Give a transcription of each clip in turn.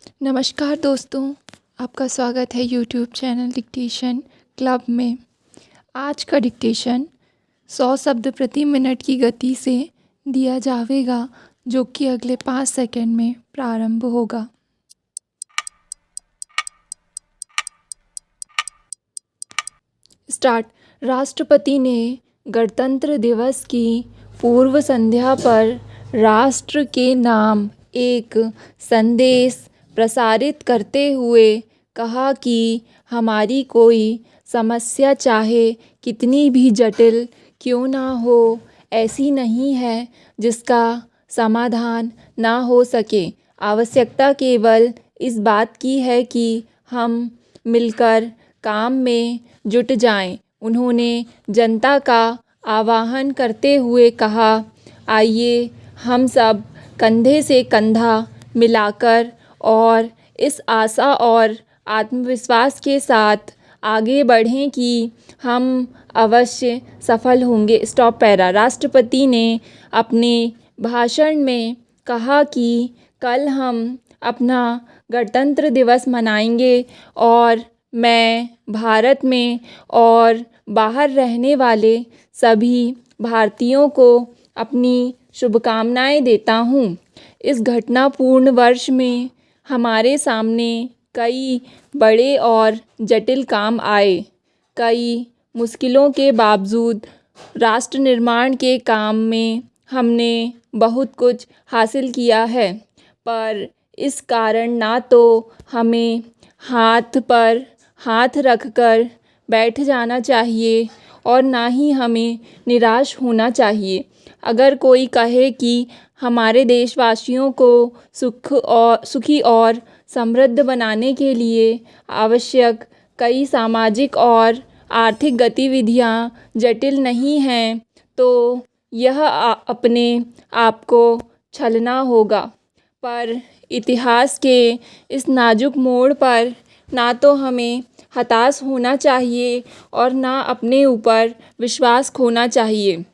नमस्कार दोस्तों, आपका स्वागत है यूट्यूब चैनल डिक्टेशन क्लब में। आज का डिक्टेशन 100 शब्द प्रति मिनट की गति से दिया जाएगा, जो कि अगले 5 सेकंड में प्रारंभ होगा। स्टार्ट। राष्ट्रपति ने गणतंत्र दिवस की पूर्व संध्या पर राष्ट्र के नाम एक संदेश प्रसारित करते हुए कहा कि हमारी कोई समस्या चाहे कितनी भी जटिल क्यों ना हो, ऐसी नहीं है जिसका समाधान ना हो सके। आवश्यकता केवल इस बात की है कि हम मिलकर काम में जुट जाएं। उन्होंने जनता का आह्वान करते हुए कहा, आइए हम सब कंधे से कंधा मिलाकर और इस आशा और आत्मविश्वास के साथ आगे बढ़ें कि हम अवश्य सफल होंगे। Stop para. राष्ट्रपति ने अपने भाषण में कहा कि कल हम अपना गणतंत्र दिवस मनाएंगे और मैं भारत में और बाहर रहने वाले सभी भारतीयों को अपनी शुभकामनाएं देता हूँ। इस घटनापूर्ण वर्ष में हमारे सामने कई बड़े और जटिल काम आए। कई मुश्किलों के बावजूद राष्ट्र निर्माण के काम में हमने बहुत कुछ हासिल किया है, पर इस कारण ना तो हमें हाथ पर हाथ रखकर बैठ जाना चाहिए और ना ही हमें निराश होना चाहिए। अगर कोई कहे कि हमारे देशवासियों को सुखी और समृद्ध बनाने के लिए आवश्यक कई सामाजिक और आर्थिक गतिविधियां जटिल नहीं हैं, तो यह अपने आप को छलना होगा। पर इतिहास के इस नाजुक मोड़ पर ना तो हमें हताश होना चाहिए और ना अपने ऊपर विश्वास खोना चाहिए।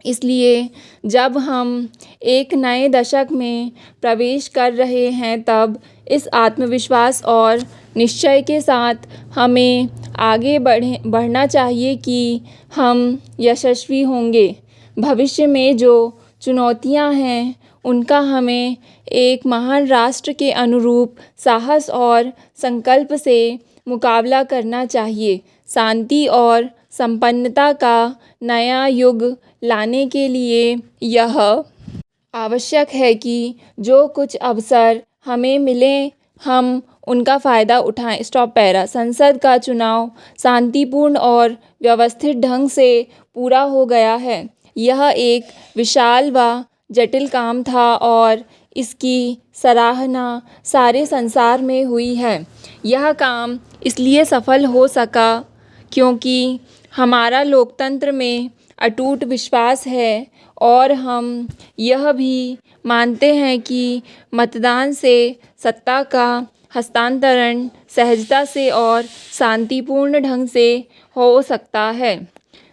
इसलिए जब हम एक नए दशक में प्रवेश कर रहे हैं, तब इस आत्मविश्वास और निश्चय के साथ हमें आगे बढ़ना चाहिए कि हम यशस्वी होंगे। भविष्य में जो चुनौतियां हैं, उनका हमें एक महान राष्ट्र के अनुरूप साहस और संकल्प से मुकाबला करना चाहिए। शांति और संपन्नता का नया युग लाने के लिए यह आवश्यक है कि जो कुछ अवसर हमें मिले, हम उनका फ़ायदा उठाएं। Stop para. संसद का चुनाव शांतिपूर्ण और व्यवस्थित ढंग से पूरा हो गया है। यह एक विशाल व जटिल काम था और इसकी सराहना सारे संसार में हुई है। यह काम इसलिए सफल हो सका क्योंकि हमारा लोकतंत्र में अटूट विश्वास है और हम यह भी मानते हैं कि मतदान से सत्ता का हस्तांतरण सहजता से और शांतिपूर्ण ढंग से हो सकता है।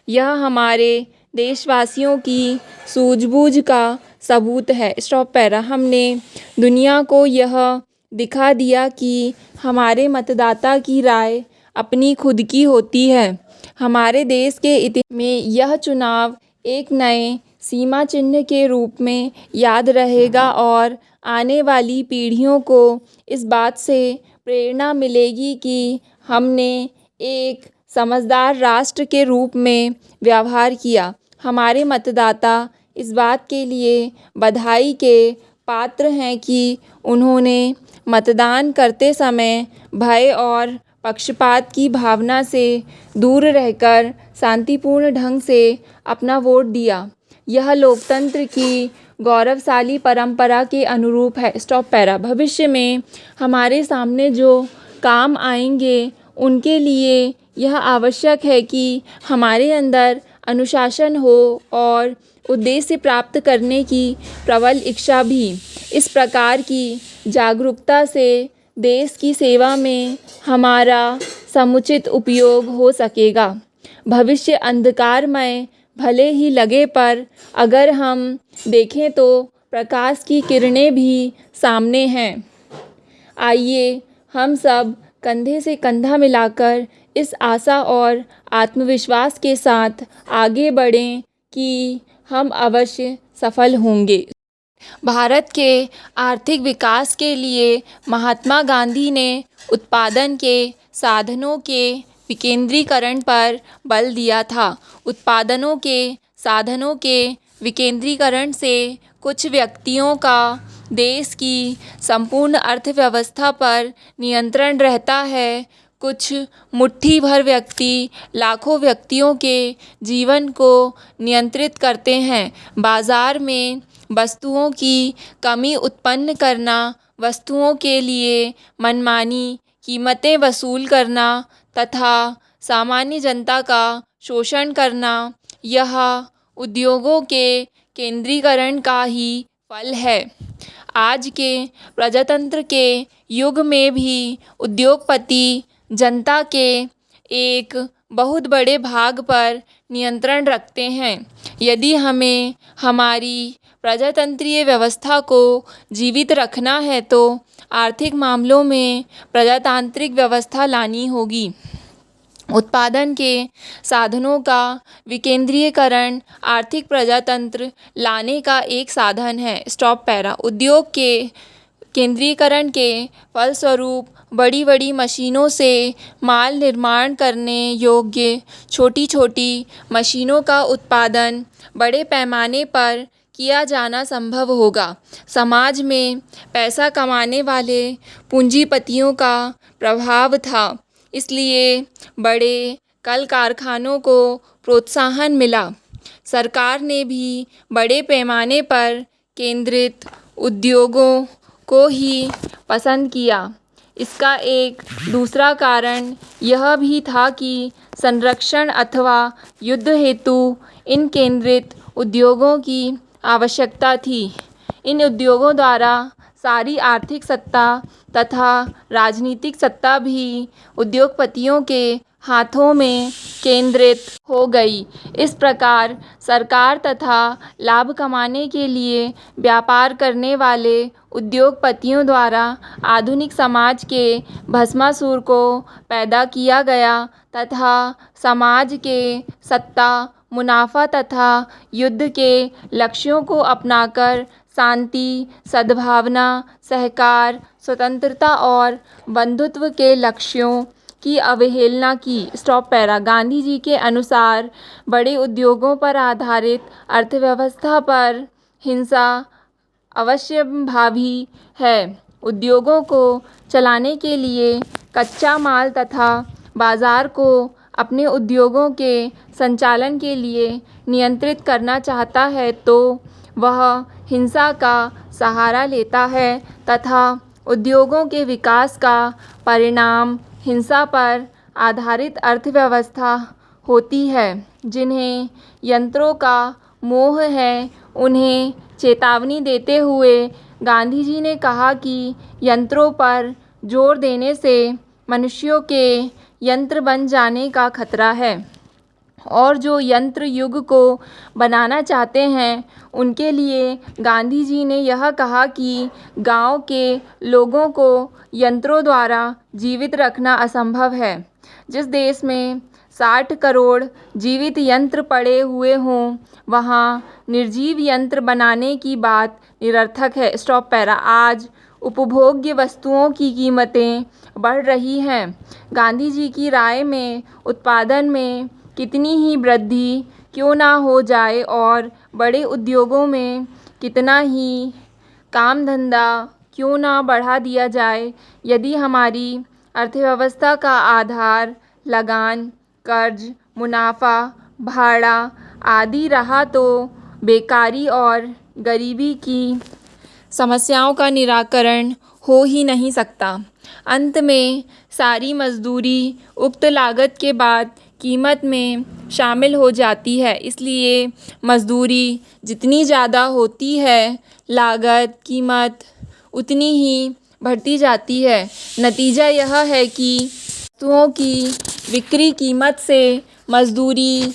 यह हमारे देशवासियों की सूझबूझ का सबूत है। Stop para. हमने दुनिया को यह दिखा दिया कि हमारे मतदाता की राय अपनी खुद की होती है। हमारे देश के इतिहास में यह चुनाव एक नए सीमा चिन्ह के रूप में याद रहेगा और आने वाली पीढ़ियों को इस बात से प्रेरणा मिलेगी कि हमने एक समझदार राष्ट्र के रूप में व्यवहार किया। हमारे मतदाता इस बात के लिए बधाई के पात्र हैं कि उन्होंने मतदान करते समय भय और पक्षपात की भावना से दूर रहकर शांतिपूर्ण ढंग से अपना वोट दिया। यह लोकतंत्र की गौरवशाली परंपरा के अनुरूप है। Stop para. भविष्य में हमारे सामने जो काम आएंगे, उनके लिए यह आवश्यक है कि हमारे अंदर अनुशासन हो और उद्देश्य प्राप्त करने की प्रबल इच्छा भी। इस प्रकार की जागरूकता से देश की सेवा में हमारा समुचित उपयोग हो सकेगा। भविष्य अंधकारमय भले ही लगे, पर अगर हम देखें तो प्रकाश की किरणें भी सामने हैं। आइए हम सब कंधे से कंधा मिलाकर इस आशा और आत्मविश्वास के साथ आगे बढ़ें कि हम अवश्य सफल होंगे। भारत के आर्थिक विकास के लिए महात्मा गांधी ने उत्पादन के साधनों के विकेंद्रीकरण पर बल दिया था। उत्पादनों के साधनों के विकेंद्रीकरण से कुछ व्यक्तियों का देश की संपूर्ण अर्थव्यवस्था पर नियंत्रण रहता है। कुछ मुट्ठी भर व्यक्ति लाखों व्यक्तियों के जीवन को नियंत्रित करते हैं। बाजार में वस्तुओं की कमी उत्पन्न करना, वस्तुओं के लिए मनमानी कीमतें वसूल करना तथा सामान्य जनता का शोषण करना, यह उद्योगों के केंद्रीकरण का ही फल है। आज के प्रजातंत्र के युग में भी उद्योगपति जनता के एक बहुत बड़े भाग पर नियंत्रण रखते हैं। यदि हमें हमारी प्रजातंत्रीय व्यवस्था को जीवित रखना है तो आर्थिक मामलों में प्रजातांत्रिक व्यवस्था लानी होगी। उत्पादन के साधनों का विकेंद्रीकरण आर्थिक प्रजातंत्र लाने का एक साधन है। Stop para. उद्योग के केंद्रीकरण के फलस्वरूप बड़ी बड़ी मशीनों से माल निर्माण करने योग्य छोटी छोटी मशीनों का उत्पादन बड़े पैमाने पर किया जाना संभव होगा। समाज में पैसा कमाने वाले पूंजीपतियों का प्रभाव था, इसलिए बड़े कल कारखानों को प्रोत्साहन मिला। सरकार ने भी बड़े पैमाने पर केंद्रित उद्योगों को ही पसंद किया। इसका एक दूसरा कारण यह भी था कि संरक्षण अथवा युद्ध हेतु इन केंद्रित उद्योगों की आवश्यकता थी। इन उद्योगों द्वारा सारी आर्थिक सत्ता तथा राजनीतिक सत्ता भी उद्योगपतियों के हाथों में केंद्रित हो गई। इस प्रकार सरकार तथा लाभ कमाने के लिए व्यापार करने वाले उद्योगपतियों द्वारा आधुनिक समाज के भस्मासुर को पैदा किया गया तथा समाज के सत्ता, मुनाफा तथा युद्ध के लक्ष्यों को अपनाकर शांति, सद्भावना, सहकार, स्वतंत्रता और बंधुत्व के लक्ष्यों की अवहेलना की। Stop para. गांधी जी के अनुसार बड़े उद्योगों पर आधारित अर्थव्यवस्था पर हिंसा अवश्यंभावी है। उद्योगों को चलाने के लिए कच्चा माल तथा बाजार को अपने उद्योगों के संचालन के लिए नियंत्रित करना चाहता है तो वह हिंसा का सहारा लेता है तथा उद्योगों के विकास का परिणाम हिंसा पर आधारित अर्थव्यवस्था होती है। जिन्हें यंत्रों का मोह है, उन्हें चेतावनी देते हुए गांधी जी ने कहा कि यंत्रों पर जोर देने से मनुष्यों के यंत्र बन जाने का खतरा है और जो यंत्र युग को बनाना चाहते हैं उनके लिए गांधी जी ने यह कहा कि गांव के लोगों को यंत्रों द्वारा जीवित रखना असंभव है। जिस देश में 60 करोड़ जीवित यंत्र पड़े हुए हों वहाँ निर्जीव यंत्र बनाने की बात निरर्थक है। Stop para. आज उपभोग्य वस्तुओं की कीमतें बढ़ रही हैं। गांधी जी की राय में उत्पादन में कितनी ही वृद्धि क्यों ना हो जाए और बड़े उद्योगों में कितना ही काम धंधा क्यों ना बढ़ा दिया जाए, यदि हमारी अर्थव्यवस्था का आधार लगान, कर्ज, मुनाफा, भाड़ा आदि रहा तो बेकारी और गरीबी की समस्याओं का निराकरण हो ही नहीं सकता। अंत में सारी मजदूरी उक्त लागत के बाद कीमत में शामिल हो जाती है, इसलिए मजदूरी जितनी ज़्यादा होती है लागत कीमत उतनी ही बढ़ती जाती है। नतीजा यह है कि वस्तुओं की बिक्री कीमत से मजदूरी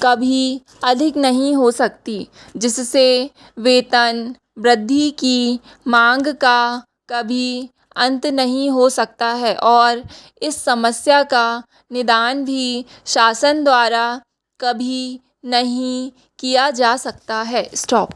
कभी अधिक नहीं हो सकती, जिससे वेतन वृद्धि की मांग का कभी अंत नहीं हो सकता है और इस समस्या का निदान भी शासन द्वारा कभी नहीं किया जा सकता है। स्टॉप।